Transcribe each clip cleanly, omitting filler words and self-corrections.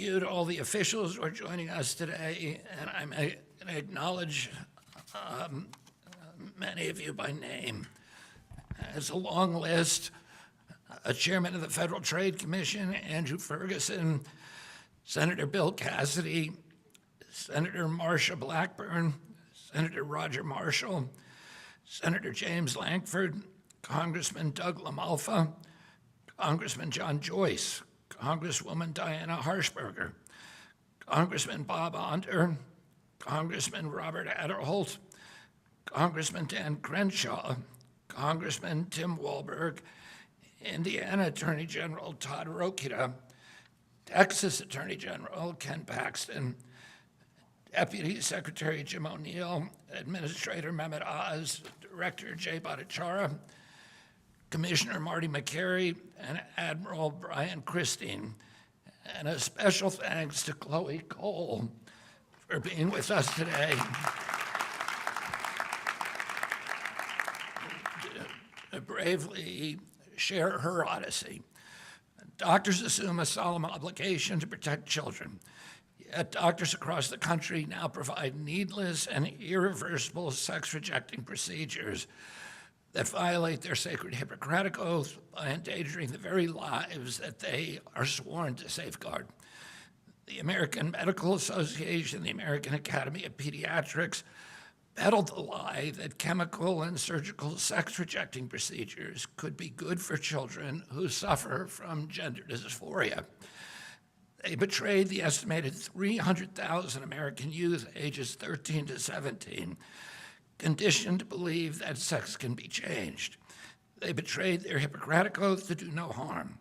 you to all the officials who are joining us today, and I'm going to acknowledge many of you by name. It's a long list. Chairman of the Federal Trade Commission, Andrew Ferguson, Senator Bill Cassidy, Senator Marsha Blackburn, Senator Roger Marshall, Senator James Lankford, Congressman Doug LaMalfa, Congressman John Joyce, Congresswoman Diana Harshberger, Congressman Bob Onder, Congressman Robert Adderholt, Congressman Dan Crenshaw, Congressman Tim Walberg, Indiana Attorney General Todd Rokita, Texas Attorney General Ken Paxton, Deputy Secretary Jim O'Neill, Administrator Mehmet Oz, Director Jay Bhattacharya, Commissioner Marty McCary, and Admiral Brian Christine. And a special thanks to Chloe Cole for being with us today to bravely share her odyssey. Doctors assume a solemn obligation to protect children. Yet doctors across the country now provide needless and irreversible sex-rejecting procedures that violate their sacred Hippocratic oath by endangering the very lives that they are sworn to safeguard. The American Medical Association, the American Academy of Pediatrics, peddled the lie that chemical and surgical sex-rejecting procedures could be good for children who suffer from gender dysphoria. They betrayed the estimated 300,000 American youth ages 13 to 17, conditioned to believe that sex can be changed. They betrayed their Hippocratic oath to do no harm.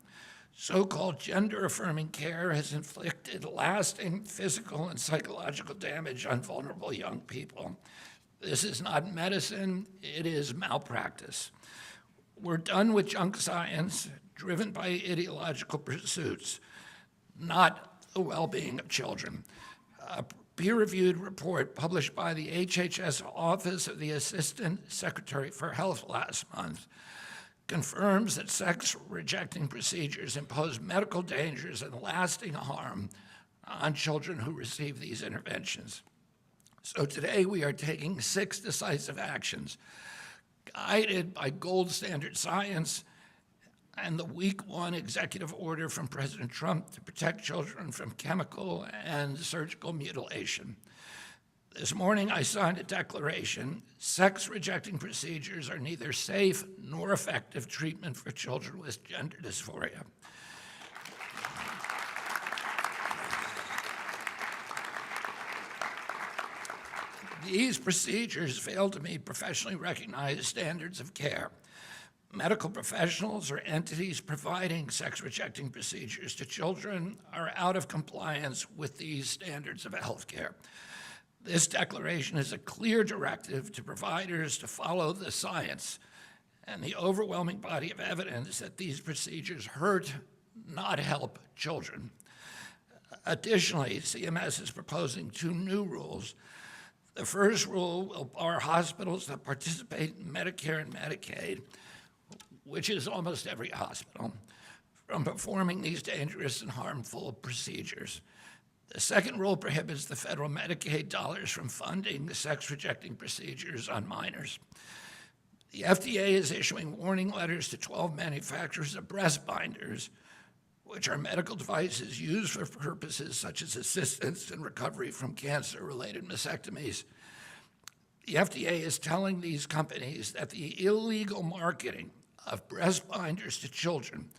So-called gender-affirming care has inflicted lasting physical and psychological damage on vulnerable young people. This is not medicine, it is malpractice. We're done with junk science driven by ideological pursuits, not the well-being of children. A peer-reviewed report published by the HHS Office of the Assistant Secretary for Health last month confirms that sex-rejecting procedures impose medical dangers and lasting harm on children who receive these interventions. So today we are taking 6 decisive actions, guided by gold standard science and the week 1 executive order from President Trump to protect children from chemical and surgical mutilation. This morning I signed a declaration: sex-rejecting procedures are neither safe nor effective treatment for children with gender dysphoria. These procedures fail to meet professionally recognized standards of care. Medical professionals or entities providing sex-rejecting procedures to children are out of compliance with these standards of healthcare. This declaration is a clear directive to providers to follow the science and the overwhelming body of evidence that these procedures hurt, not help, children. Additionally, CMS is proposing 2 new rules. The first rule will bar hospitals that participate in Medicare and Medicaid, which is almost every hospital, from performing these dangerous and harmful procedures. The second rule prohibits the federal Medicaid dollars from funding the sex-rejecting procedures on minors. The FDA is issuing warning letters to 12 manufacturers of breast binders, which are medical devices used for purposes such as assistance in recovery from cancer-related mastectomies. The FDA is telling these companies that the illegal marketing of breast binders to children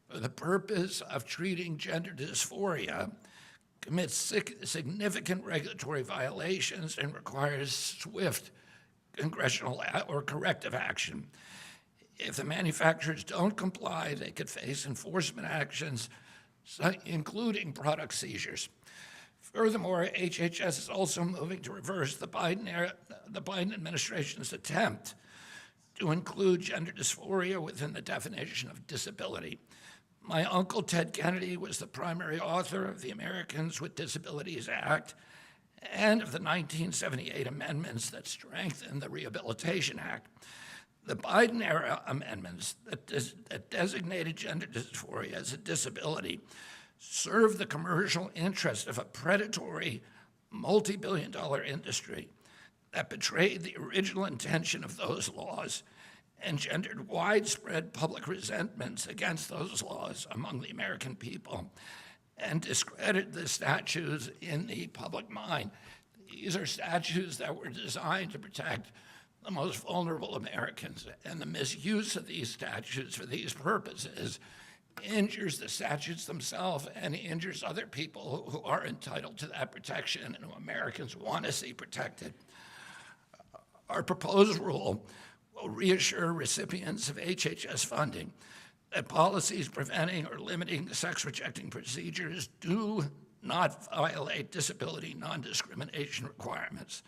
for the purpose of treating gender dysphoria commits significant regulatory violations and requires swift congressional or corrective action. If the manufacturers don't comply, they could face enforcement actions, including product seizures. Furthermore, HHS is also moving to reverse the Biden administration's attempt to include gender dysphoria within the definition of disability. My uncle, Ted Kennedy, was the primary author of the Americans with Disabilities Act and of the 1978 amendments that strengthened the Rehabilitation Act. The Biden-era amendments that designated gender dysphoria as a disability serve the commercial interest of a predatory, multi-billion-dollar industry that betrayed the original intention of those laws, engendered widespread public resentments against those laws among the American people, and discredited the statutes in the public mind. These are statutes that were designed to protect the most vulnerable Americans, and the misuse of these statutes for these purposes injures the statutes themselves and injures other people who are entitled to that protection and who Americans want to see protected. Our proposed rule will reassure recipients of HHS funding that policies preventing or limiting sex-rejecting procedures do not violate disability non-discrimination requirements.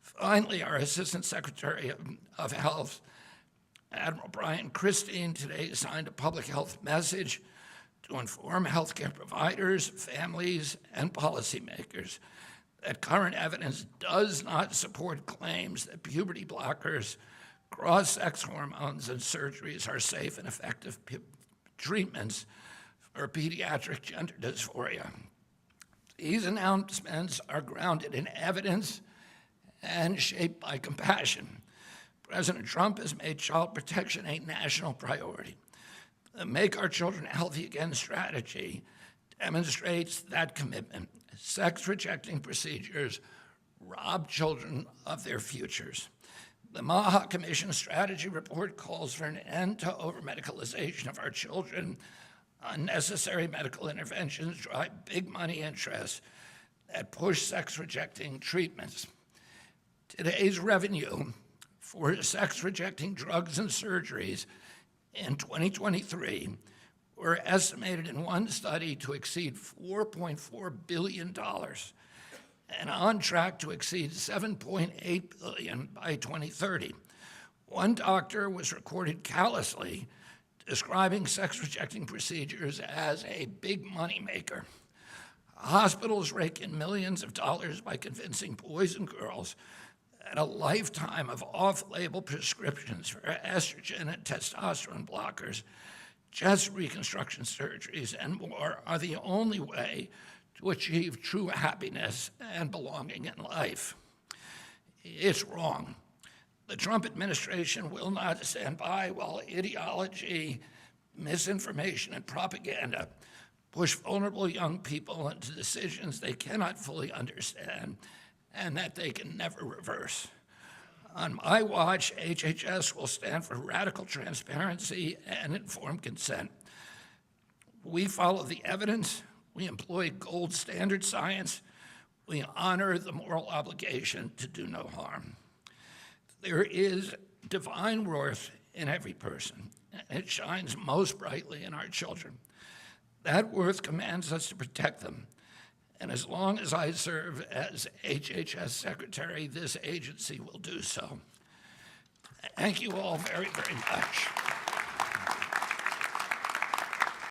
Finally, our Assistant Secretary of Health, Admiral Brian Christine, today signed a public health message to inform healthcare providers, families, and policymakers that current evidence does not support claims that puberty blockers, cross-sex hormones, and surgeries are safe and effective treatments for pediatric gender dysphoria. These announcements are grounded in evidence and shaped by compassion. President Trump has made child protection a national priority. The Make Our Children Healthy Again strategy demonstrates that commitment. Sex-rejecting procedures rob children of their futures. The Maha Commission strategy report calls for an end to over-medicalization of our children. Unnecessary medical interventions drive big money interests that push sex-rejecting treatments. Today's revenue for sex-rejecting drugs and surgeries in 2023 were estimated in one study to exceed $4.4 billion and on track to exceed $7.8 billion by 2030. One doctor was recorded callously describing sex-rejecting procedures as a big moneymaker. Hospitals rake in millions of dollars by convincing boys and girls that a lifetime of off-label prescriptions for estrogen and testosterone blockers, chest reconstruction surgeries, and more are the only way to achieve true happiness and belonging in life. It's wrong. The Trump administration will not stand by while ideology, misinformation, and propaganda push vulnerable young people into decisions they cannot fully understand and that they can never reverse. On my watch, HHS will stand for radical transparency and informed consent. We follow the evidence, we employ gold standard science, we honor the moral obligation to do no harm. There is divine worth in every person, and it shines most brightly in our children. That worth commands us to protect them. And as long as I serve as HHS Secretary, this agency will do so. Thank you all very, very much.